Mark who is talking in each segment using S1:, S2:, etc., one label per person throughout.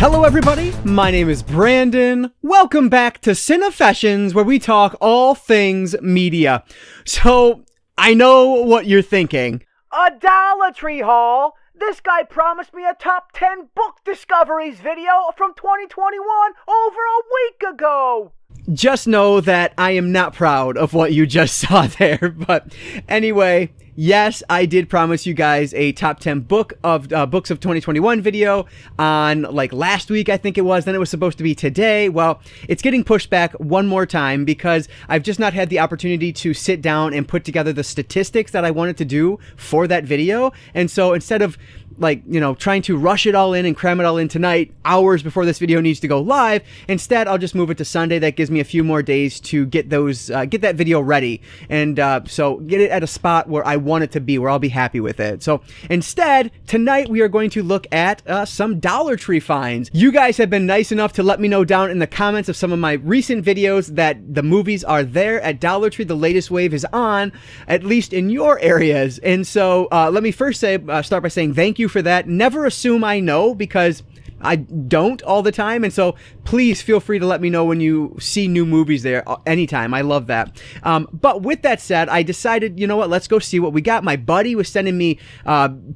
S1: Hello everybody, my name is Brandon. Welcome back to Cinefessions, where we talk all things media. So, I know what you're thinking.
S2: A Dollar Tree haul? This guy promised me a top 10 book discoveries video from 2021 over a week ago.
S1: Just know that I am not proud of what you just saw there, but anyway, yes, I did promise you guys a top 10 books of 2021 video on like last week, I think it was. Then it was supposed to be today. Well, it's getting pushed back one more time because I've just not had the opportunity to sit down and put together the statistics that I wanted to do for that video. And so instead of trying to rush it all in and cram it all in tonight, hours before this video needs to go live, instead I'll just move it to Sunday. That gives me a few more days to get that video ready, and so get it at a spot where I want it to be, where I'll be happy with it. So instead, tonight we are going to look at some Dollar Tree finds. You guys have been nice enough to let me know down in the comments of some of my recent videos that the movies are there at Dollar Tree. The latest wave is on, at least in your areas. And so let me first start by saying thank you for that. Never assume I know, because I don't all the time, and so please feel free to let me know when you see new movies there anytime. I love that. But with that said, I decided, you know what, let's go see what we got. My buddy was sending me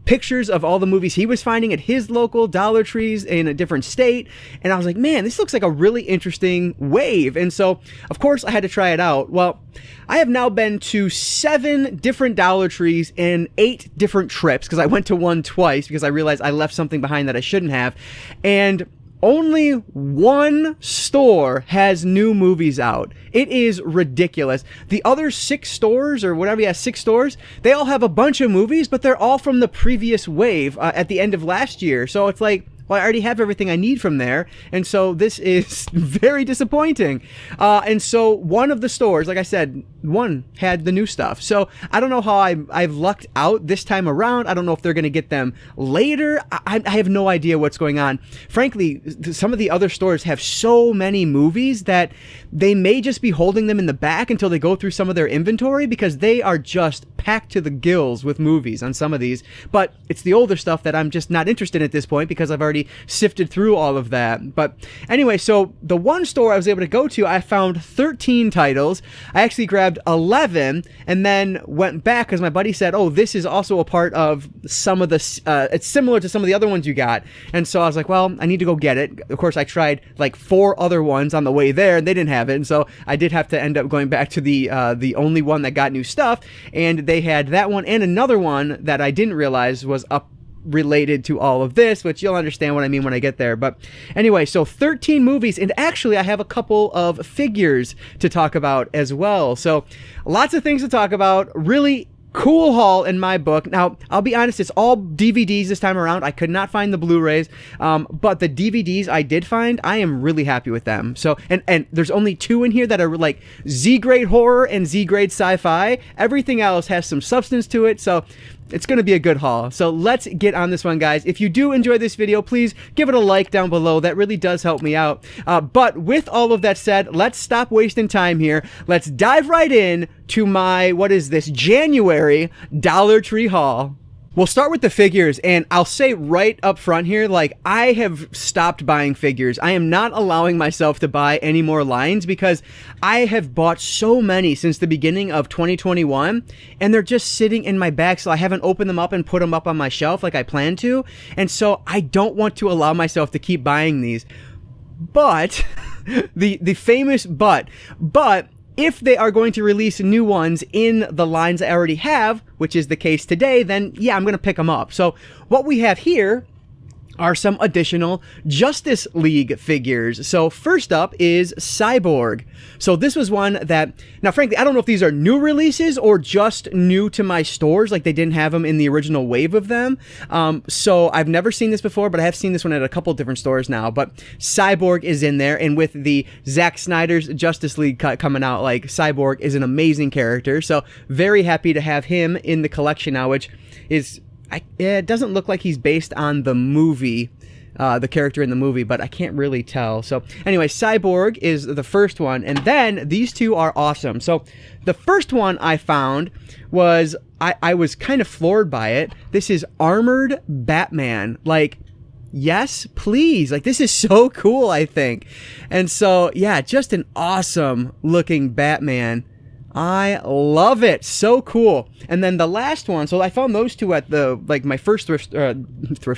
S1: pictures of all the movies he was finding at his local Dollar Trees in a different state, and I was like, man, this looks like a really interesting wave. And so, of course, I had to try it out. Well, I have now been to 7 different Dollar Trees in 8 different trips, because I went to one twice because I realized I left something behind that I shouldn't have. And only one store has new movies out. It is ridiculous. The other 6 stores, or whatever, 6 stores, they all have a bunch of movies, but they're all from the previous wave at the end of last year. So it's like, well, I already have everything I need from there, and so this is very disappointing. And so one of the stores, like I said, one had the new stuff. So I don't know how I've lucked out this time around. I don't know if they're going to get them later. I have no idea what's going on. Frankly, some of the other stores have so many movies that they may just be holding them in the back until they go through some of their inventory, because they are just packed to the gills with movies on some of these. But it's the older stuff that I'm just not interested in at this point, because I've already sifted through all of that. But anyway, so the one store I was able to go to, I found 13 titles. I actually grabbed 11 and then went back because my buddy said, oh, this is also a part of some of the it's similar to some of the other ones you got. And so I was like, well, I need to go get it. Of course, I tried like 4 other ones on the way there and they didn't have it, and so I did have to end up going back to the only one that got new stuff, and they had that one and another one that I didn't realize was up related to all of this, which you'll understand what I mean when I get there. But anyway, so 13 movies, and actually I have a couple of figures to talk about as well. So lots of things to talk about. Really cool haul in my book. Now, I'll be honest, it's all DVDs this time around. I could not find the Blu-rays, but the DVDs I did find, I am really happy with them. So, and there's only 2 in here that are like Z-grade horror and Z-grade sci-fi. Everything else has some substance to it, so it's going to be a good haul. So let's get on this one, guys. If you do enjoy this video, please give it a like down below. That really does help me out. But with all of that said, let's stop wasting time here. Let's dive right in to my, what is this, January Dollar Tree haul. We'll start with the figures, and I'll say right up front here, like, I have stopped buying figures. I am not allowing myself to buy any more lines because I have bought so many since the beginning of 2021, and they're just sitting in my bag, so I haven't opened them up and put them up on my shelf like I plan to, and so I don't want to allow myself to keep buying these. But, the famous but, if they are going to release new ones in the lines I already have, which is the case today, then yeah, I'm going to pick them up. So what we have here are some additional Justice League figures. So first up is Cyborg. So this was one that, now frankly, I don't know if these are new releases or just new to my stores, like they didn't have them in the original wave of them. So I've never seen this before, but I have seen this one at a couple different stores now. But Cyborg is in there, and with the Zack Snyder's Justice League cut coming out, like, Cyborg is an amazing character. So very happy to have him in the collection now, which is, it doesn't look like he's based on the movie, the character in the movie, but I can't really tell. So anyway, Cyborg is the first one, and then these two are awesome. So the first one I found was, I was kind of floored by it. This is Armored Batman. Like, yes, please. Like, this is so cool, I think. And so, yeah, just an awesome looking Batman. I love it. So cool. And then the last one, so I found those two at my first thrift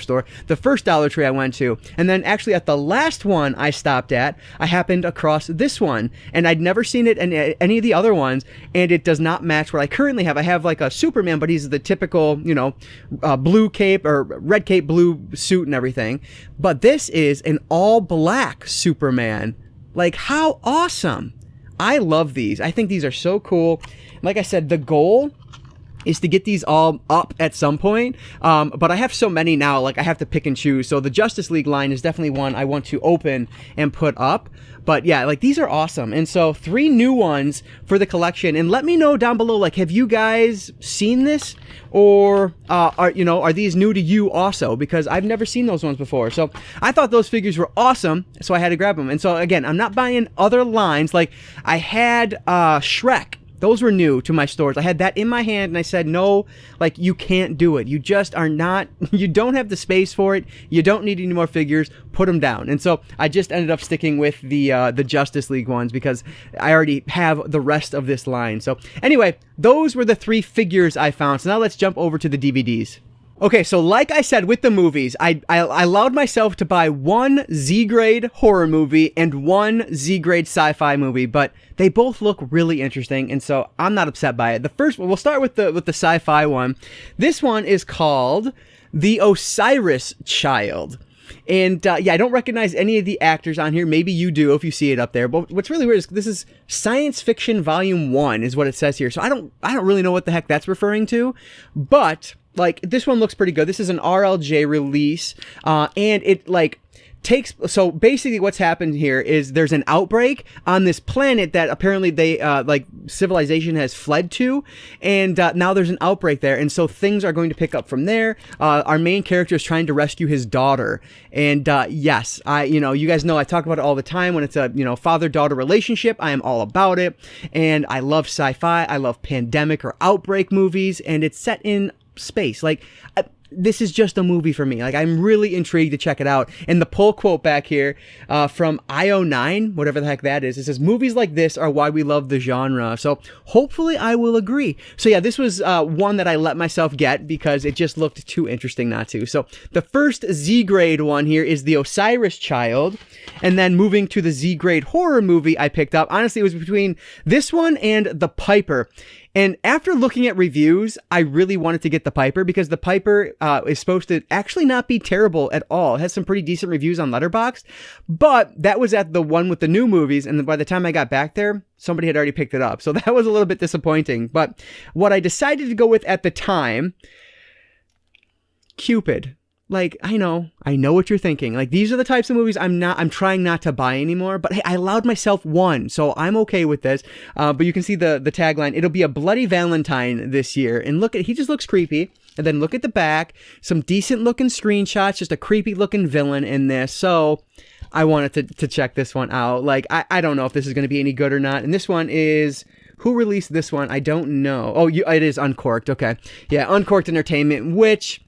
S1: store, the first Dollar Tree I went to. And then actually at the last one I stopped at, I happened across this one. And I'd never seen it in any of the other ones, and it does not match what I currently have. I have like a Superman, but he's the typical, blue cape or red cape, blue suit and everything. But this is an all black Superman. Like, how awesome. I love these. I think these are so cool. Like I said, the goal is to get these all up at some point. But I have so many now, like I have to pick and choose. So the Justice League line is definitely one I want to open and put up. But yeah, like these are awesome. And so 3 new ones for the collection. And let me know down below, like, have you guys seen this? Or are these new to you also? Because I've never seen those ones before. So I thought those figures were awesome, so I had to grab them. And so again, I'm not buying other lines. Like I had Shrek. Those were new to my stores. I had that in my hand and I said, no, like, you can't do it. You just are not, you don't have the space for it. You don't need any more figures. Put them down. And so I just ended up sticking with the Justice League ones because I already have the rest of this line. So anyway, those were the 3 figures I found. So now let's jump over to the DVDs. Okay, so like I said with the movies, I allowed myself to buy 1 Z-grade horror movie and 1 Z-grade sci-fi movie, but they both look really interesting, and so I'm not upset by it. The first one, we'll start with the sci-fi one. This one is called The Osiris Child. And I don't recognize any of the actors on here. Maybe you do if you see it up there. But what's really weird is this is Science Fiction Volume 1 is what it says here. So I don't really know what the heck that's referring to, but like, this one looks pretty good. This is an RLJ release, and it so basically what's happened here is there's an outbreak on this planet that apparently they civilization has fled to, and now there's an outbreak there, and so things are going to pick up from there. Our main character is trying to rescue his daughter, and yes, you guys know I talk about it all the time. When it's a father-daughter relationship, I am all about it, and I love sci-fi. I love pandemic or outbreak movies, and it's set in space. Like, this is just a movie for me. Like, I'm really intrigued to check it out. And the pull quote back here from IO9, whatever the heck that is, it says, movies like this are why we love the genre. So hopefully I will agree. So yeah, this was one that I let myself get because it just looked too interesting not to. So the first Z-grade one here is The Osiris Child. And then moving to the Z-grade horror movie I picked up, honestly, it was between this one and The Piper. And after looking at reviews, I really wanted to get The Piper because The Piper is supposed to actually not be terrible at all. It has some pretty decent reviews on Letterboxd, but that was at the one with the new movies, and by the time I got back there, somebody had already picked it up. So that was a little bit disappointing. But what I decided to go with at the time, Cupid. Like, I know what you're thinking. Like, these are the types of movies I'm trying not to buy anymore, but hey, I allowed myself one, so I'm okay with this. But you can see the tagline, it'll be a bloody Valentine this year. And look he just looks creepy. And then look at the back, some decent looking screenshots, just a creepy looking villain in this. So I wanted to check this one out. Like, I don't know if this is going to be any good or not. And this one is, who released this one? I don't know. Oh, it is Uncorked. Okay. Yeah, Uncorked Entertainment, which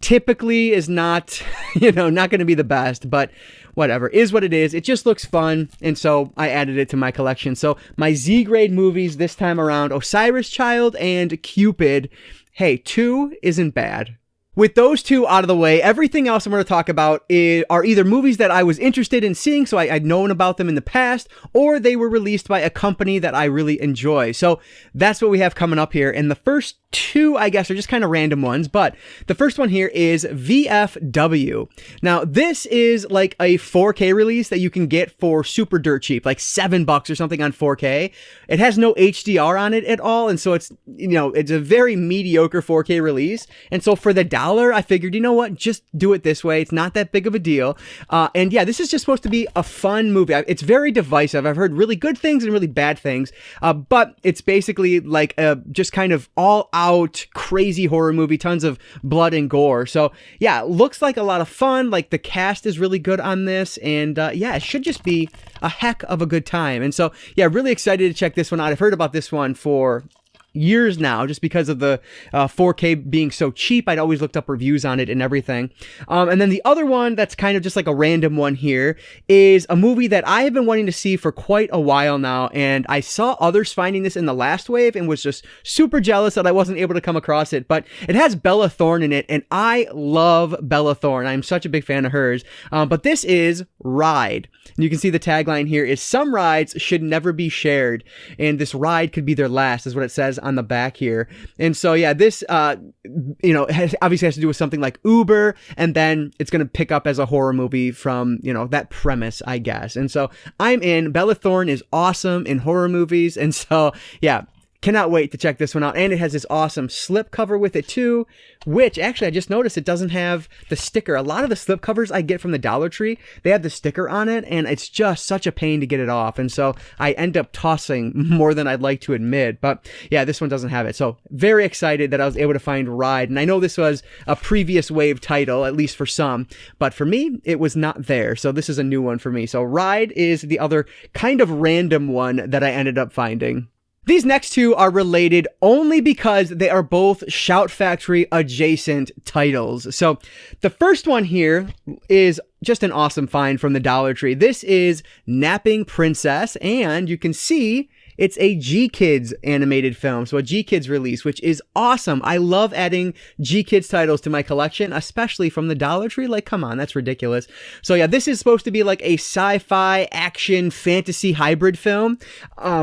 S1: typically is not, not going to be the best, but whatever, is what it is. It just looks fun, and so I added it to my collection. So my Z-grade movies this time around, Osiris Child and Cupid. Hey, 2 isn't bad. With those 2 out of the way, everything else I'm going to talk about are either movies that I was interested in seeing, so I'd known about them in the past, or they were released by a company that I really enjoy. So that's what we have coming up here. And the first 2, I guess, are just kind of random ones, but the first one here is VFW. Now, this is like a 4K release that you can get for super dirt cheap, like $7 or something on 4K. It has no HDR on it at all, and so it's, it's a very mediocre 4K release. And so for the $1, I figured, you know what, just do it this way. It's not that big of a deal. And yeah, this is just supposed to be a fun movie. It's very divisive. I've heard really good things and really bad things, but it's basically like a just kind of all out crazy horror movie, tons of blood and gore. So yeah, looks like a lot of fun. Like, the cast is really good on this, and yeah, it should just be a heck of a good time. And so yeah, really excited to check this one out. I've heard about this one for years now, just because of the 4K being so cheap. I'd always looked up reviews on it and everything. And then the other one that's kind of just like a random one here is a movie that I have been wanting to see for quite a while now, and I saw others finding this in the last wave and was just super jealous that I wasn't able to come across it. But it has Bella Thorne in it, and I love Bella Thorne. I'm such a big fan of hers. But this is Ride. And you can see the tagline here is "Some rides should never be shared," and this ride could be their last, is what it says on the back here. And so yeah, this obviously has to do with something like Uber, and then it's going to pick up as a horror movie from that premise, I guess. And so I'm in. Bella Thorne is awesome in horror movies, and so yeah, cannot wait to check this one out. And it has this awesome slip cover with it too, which actually I just noticed it doesn't have the sticker. A lot of the slip covers I get from the Dollar Tree, they have the sticker on it, and it's just such a pain to get it off. And so I end up tossing more than I'd like to admit. But yeah, this one doesn't have it. So very excited that I was able to find Ride. And I know this was a previous wave title, at least for some, but for me, it was not there. So this is a new one for me. So Ride is the other kind of random one that I ended up finding. These next two are related only because they are both Shout Factory adjacent titles. So the first one here is just an awesome find from the Dollar Tree. This is Napping Princess, and you can see it's a G-Kids animated film, so a G-Kids release, which is awesome. I love adding G-Kids titles to my collection, especially from the Dollar Tree. Like, come on, that's ridiculous. So yeah, this is supposed to be like a sci-fi action fantasy hybrid film,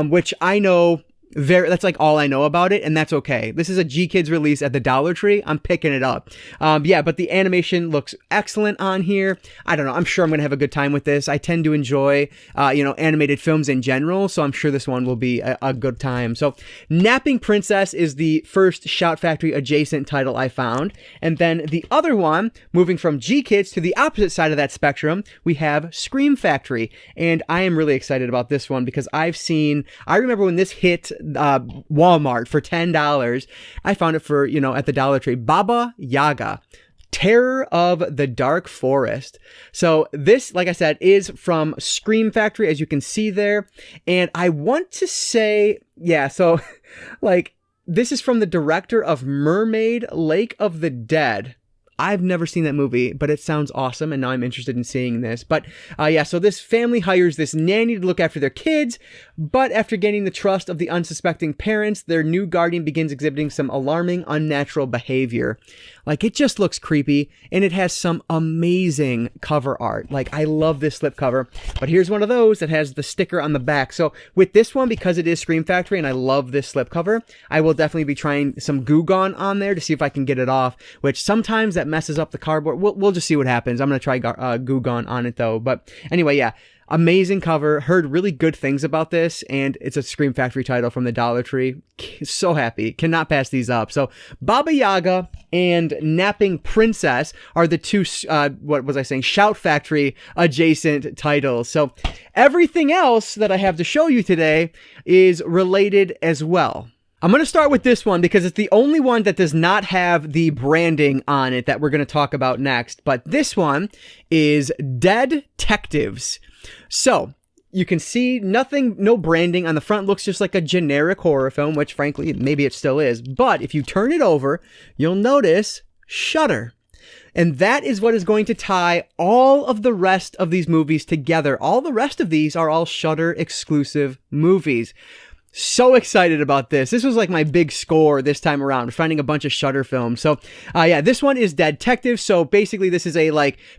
S1: which I know that's like all I know about it, and that's okay. This is a G-Kids release at the Dollar Tree. I'm picking it up. Yeah, but the animation looks excellent on here. I don't know. I'm sure I'm going to have a good time with this. I tend to enjoy, animated films in general, so I'm sure this one will be a good time. So Napping Princess is the first Shout Factory adjacent title I found. And then the other one, moving from G-Kids to the opposite side of that spectrum, we have Scream Factory. And I am really excited about this one because I remember when this hit Walmart for $10. I found it for, at the Dollar Tree. Baba Yaga, Terror of the Dark Forest. So this, like I said, is from Scream Factory, as you can see there. And I want to say, yeah, so this is from the director of Mermaid, Lake of the Dead. I've never seen that movie, but it sounds awesome, and now I'm interested in seeing this. But so this family hires this nanny to look after their kids, but after gaining the trust of the unsuspecting parents, their new guardian begins exhibiting some alarming, unnatural behavior. It just looks creepy, and it has some amazing cover art. I love this slipcover, but here's one of those that has the sticker on the back. So with this one, because it is Scream Factory, and I love this slipcover, I will definitely be trying some Goo Gone on there to see if I can get it off, which sometimes that messes up the cardboard. We'll just see what happens. I'm going to try Goo Gone on it, though. But anyway, yeah. Amazing cover. Heard really good things about this, and it's a Scream Factory title from the Dollar Tree. So happy. Cannot pass these up. So Baba Yaga and Napping Princess are the two, what was I saying? Shout Factory adjacent titles. So everything else that I have to show you today is related as well. I'm going to start with this one because it's the only one that does not have the branding on it that we're going to talk about next. But this one is Dead-Tectives. So you can see no branding on the front. Looks just like a generic horror film, which frankly, maybe it still is. But if you turn it over, you'll notice Shudder. And that is what is going to tie all of the rest of these movies together. All the rest of these are all Shudder exclusive movies. So excited about this. This was like my big score this time around, finding a bunch of Shudder films. So yeah, this one is Dead-Tectives. So basically this is a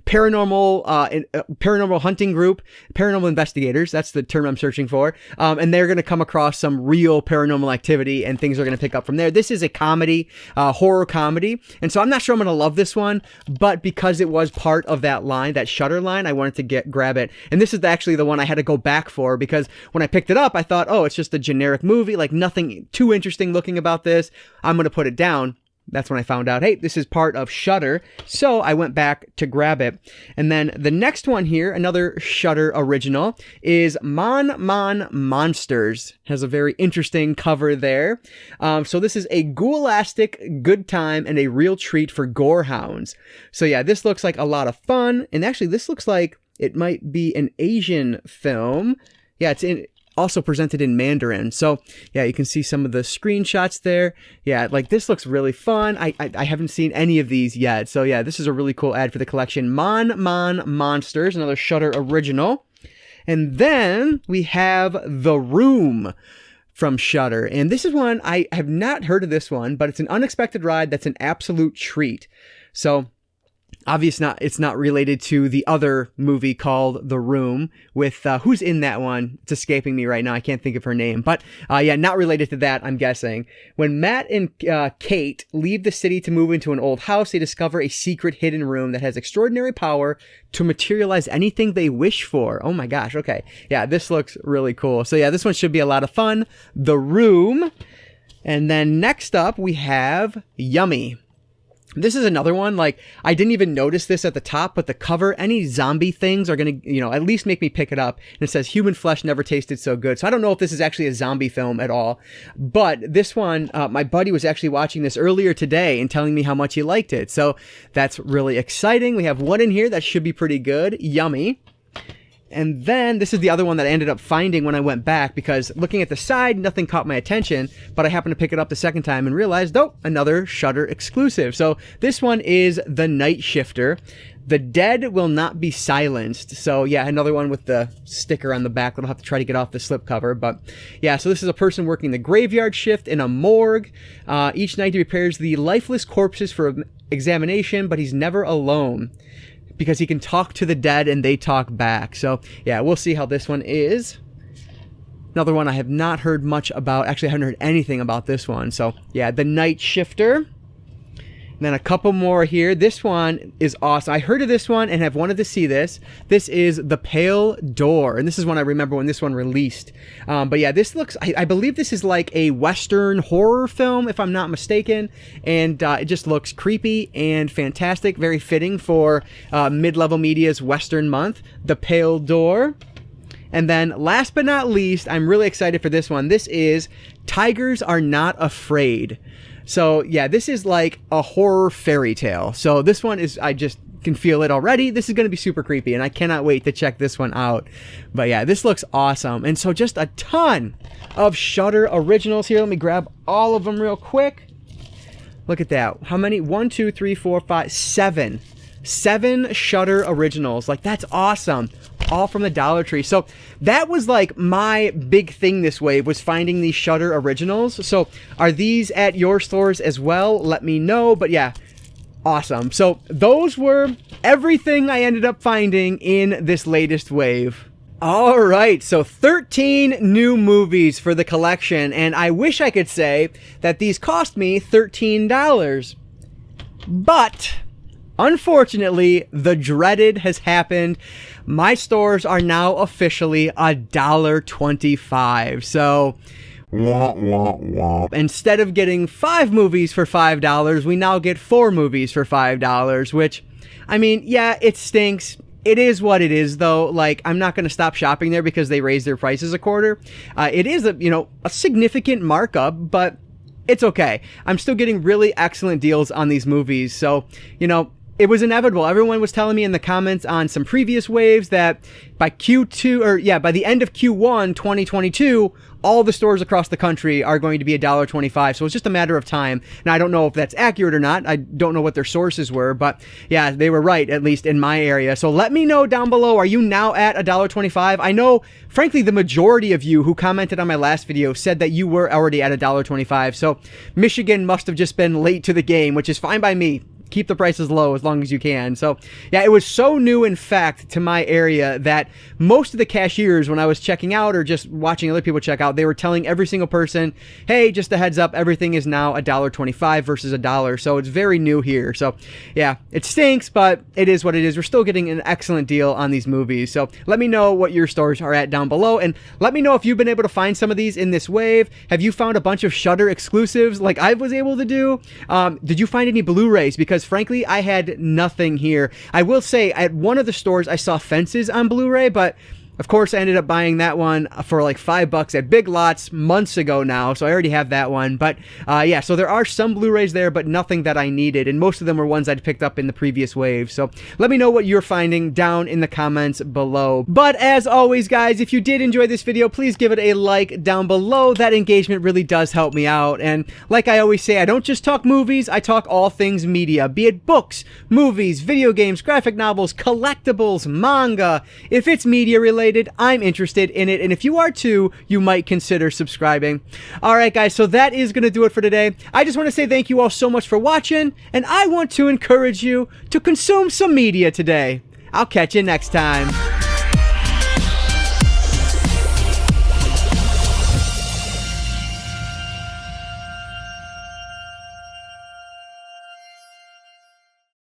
S1: paranormal hunting group, paranormal investigators. That's the term I'm searching for. And they're going to come across some real paranormal activity and things are going to pick up from there. This is a comedy, horror comedy. And so I'm not sure I'm going to love this one, but because it was part of that line, that Shudder line, I wanted to grab it. And this is actually the one I had to go back for because when I picked it up, I thought, oh, it's just a generic movie, nothing too interesting looking about this. I'm going to put it down. That's when I found out, hey, this is part of Shudder. So I went back to grab it. And then the next one here, another Shudder original, is Mon Monsters. Has a very interesting cover there. So this is a ghoulastic good time and a real treat for gore hounds. So yeah, this looks like a lot of fun. And actually, this looks like it might be an Asian film. Yeah, it's in also presented in Mandarin. So yeah, you can see some of the screenshots there. Yeah, like this looks really fun. I haven't seen any of these yet. So yeah, this is a really cool ad for the collection. Mon Monsters, another Shudder original. And then we have The Room from Shudder. And this is one, I have not heard of this one, but it's an unexpected ride that's an absolute treat. So obviously it's not related to the other movie called The Room with, who's in that one? It's escaping me right now. I can't think of her name. But yeah, not related to that, I'm guessing. When Matt and Kate leave the city to move into an old house, they discover a secret hidden room that has extraordinary power to materialize anything they wish for. Oh my gosh, okay. Yeah, this looks really cool. So yeah, this one should be a lot of fun. The Room. And then next up, we have Yummy. This is another one, like, I didn't even notice this at the top, but the cover, any zombie things are going to, at least make me pick it up. And it says, human flesh never tasted so good. So I don't know if this is actually a zombie film at all. But this one, my buddy was actually watching this earlier today and telling me how much he liked it. So that's really exciting. We have one in here that should be pretty good. Yummy. And then this is the other one that I ended up finding when I went back, because looking at the side, nothing caught my attention, but I happened to pick it up the second time and realized, oh, another Shudder exclusive. So this one is The Night Shifter. The Dead Will Not Be Silenced. So yeah, another one with the sticker on the back that I'll have to try to get off the slipcover. But yeah, so this is a person working the graveyard shift in a morgue. Each night he prepares the lifeless corpses for examination, but he's never alone, because he can talk to the dead and they talk back. So yeah, we'll see how this one is. Another one I have not heard much about. Actually, I haven't heard anything about this one. So yeah, The Night Shifter. And then a couple more here. This one is awesome. I heard of this one and have wanted to see this. This is The Pale Door. And this is one I remember when this one released. But yeah, this looks, I believe this is like a Western horror film, if I'm not mistaken. And it just looks creepy and fantastic. Very fitting for Mid-Level Media's Western month. The Pale Door. And then last but not least, I'm really excited for this one. This is Tigers Are Not Afraid. So yeah, this is like a horror fairy tale. So this one is, I just can feel it already. This is going to be super creepy and I cannot wait to check this one out. But yeah, this looks awesome. And so just a ton of Shudder originals here. Let me grab all of them real quick. Look at that. How many? 1, 2, 3, 4, 5, 7. 7 Shudder originals. Like, that's awesome. All from the Dollar Tree. So that was like my big thing this wave, was finding these Shudder originals. So are these at your stores as well? Let me know. But yeah, awesome. So those were everything I ended up finding in this latest wave. All right, so 13 new movies for the collection, and I wish I could say that these cost me $13. But unfortunately, the dreaded has happened. My stores are now officially $1.25. So instead of getting 5 movies for $5, we now get 4 movies for $5, which, I mean, yeah, it stinks. It is what it is, though. Like, I'm not going to stop shopping there because they raised their prices a quarter. It is a significant markup, but it's okay. I'm still getting really excellent deals on these movies. So, it was inevitable. Everyone was telling me in the comments on some previous waves that by by the end of Q1 2022, all the stores across the country are going to be $1.25. So it's just a matter of time. Now, I don't know if that's accurate or not. I don't know what their sources were, but yeah, they were right, at least in my area. So let me know down below, are you now at $1.25? I know, frankly, the majority of you who commented on my last video said that you were already at $1.25. So Michigan must have just been late to the game, which is fine by me. Keep the prices low as long as you can. So yeah, it was so new, in fact, to my area that most of the cashiers, when I was checking out or just watching other people check out, they were telling every single person, hey, just a heads up, everything is now $1.25 versus $1. So it's very new here. So yeah, it stinks, but it is what it is. We're still getting an excellent deal on these movies. So let me know what your stores are at down below, and let me know if you've been able to find some of these in this wave. Have you found a bunch of Shudder exclusives like I was able to do? Did you find any Blu-rays? Because frankly, I had nothing here. I will say, at one of the stores, I saw Fences on Blu-ray, but Of course, I ended up buying that one for like $5 at Big Lots months ago now, so I already have that one. But yeah, so there are some Blu-rays there, but nothing that I needed, and most of them were ones I'd picked up in the previous wave. So let me know what you're finding down in the comments below. But as always, guys, if you did enjoy this video, please give it a like down below. That engagement really does help me out. And like I always say, I don't just talk movies, I talk all things media, be it books, movies, video games, graphic novels, collectibles, manga. If it's media related, I'm interested in it, and if you are too, you might consider subscribing. Alright guys, so that is going to do it for today. I just want to say thank you all so much for watching, and I want to encourage you to consume some media today. I'll catch you next time.